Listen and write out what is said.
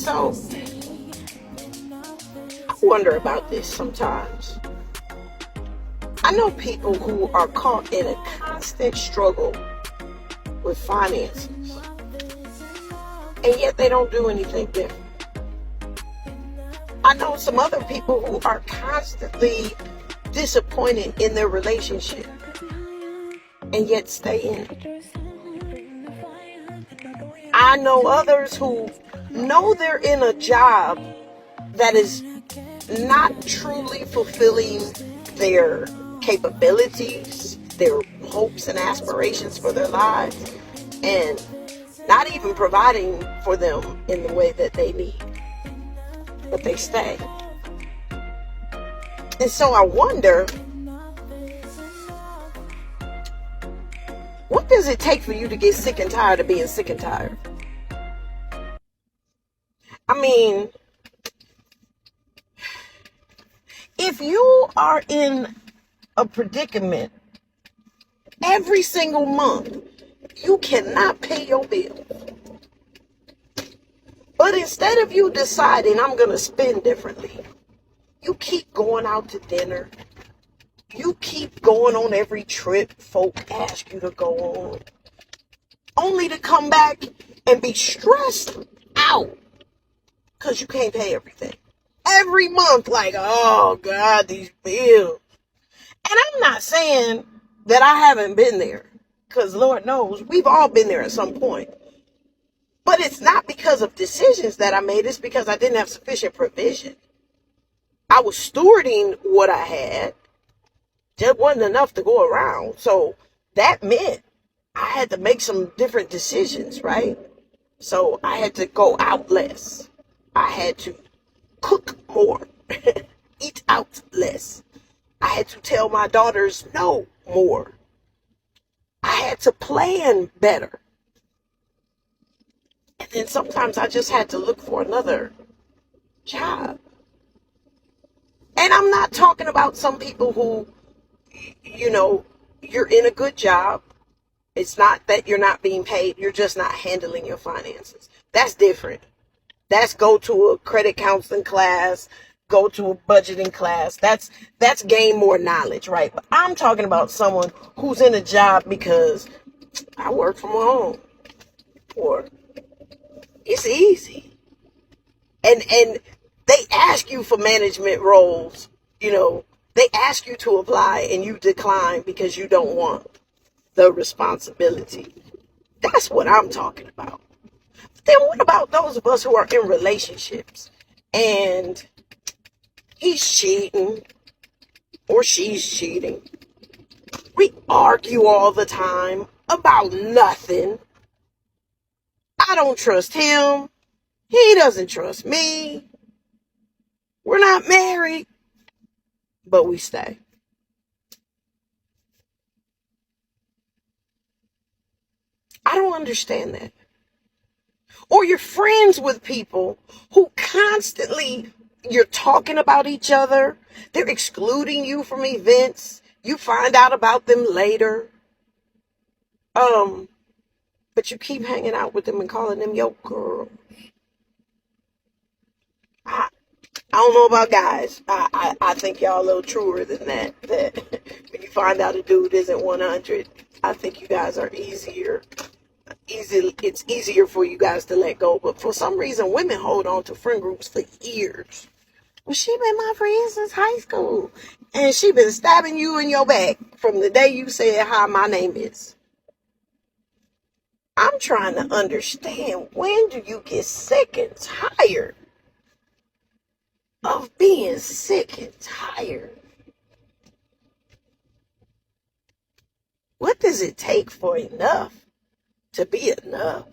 So I wonder about this sometimes. I know people who are caught in a constant struggle with finances, and yet they don't do anything different. I know some other people who are constantly disappointed in their relationship, and yet stay in it. I know others who know they're in a job that is not truly fulfilling their capabilities, their hopes and aspirations for their lives, and not even providing for them in the way that they need. But they stay. And so I wonder, what does it take for you to get sick and tired of being sick and tired? I mean, if you are in a predicament every single month, you cannot pay your bill. But instead of you deciding, I'm going to spend differently, you keep going out to dinner. You keep going on every trip folk ask you to go on, only to come back and be stressed out because you can't pay everything. Every month, like, oh God, these bills. And I'm not saying that I haven't been there, because Lord knows we've all been there at some point. But it's not because of decisions that I made. It's because I didn't have sufficient provision. I was stewarding what I had. Just wasn't enough to go around. So that meant I had to make some different decisions, right? So I had to go out less. I had to cook more, eat out less. I had to tell my daughters no more. I had to plan better. And then sometimes I just had to look for another job. And I'm not talking about some people who, you're in a good job. It's not that you're not being paid. You're just not handling your finances. That's different. That's go to a credit counseling class, go to a budgeting class. That's gain more knowledge, right? But I'm talking about someone who's in a job because I work from home, or it's easy. And they ask you for management roles, they ask you to apply and you decline because you don't want the responsibility. That's what I'm talking about. Then what about those of us who are in relationships and he's cheating or she's cheating? We argue all the time about nothing. I don't trust him. He doesn't trust me. We're not married, but we stay. I don't understand that. Or you're friends with people who constantly, you're talking about each other. They're excluding you from events. You find out about them later. But you keep hanging out with them and calling them your girl. I don't know about guys. I think y'all a little truer than that. That when you find out a dude isn't 100, I think you guys are easier. It's easier for you guys to let go. But for some reason, women hold on to friend groups for years. Well, she been my friend since high school. And she been stabbing you in your back from the day you said, hi, my name is. I'm trying to understand, when do you get sick and tired of being sick and tired? What does it take for enough to be enough?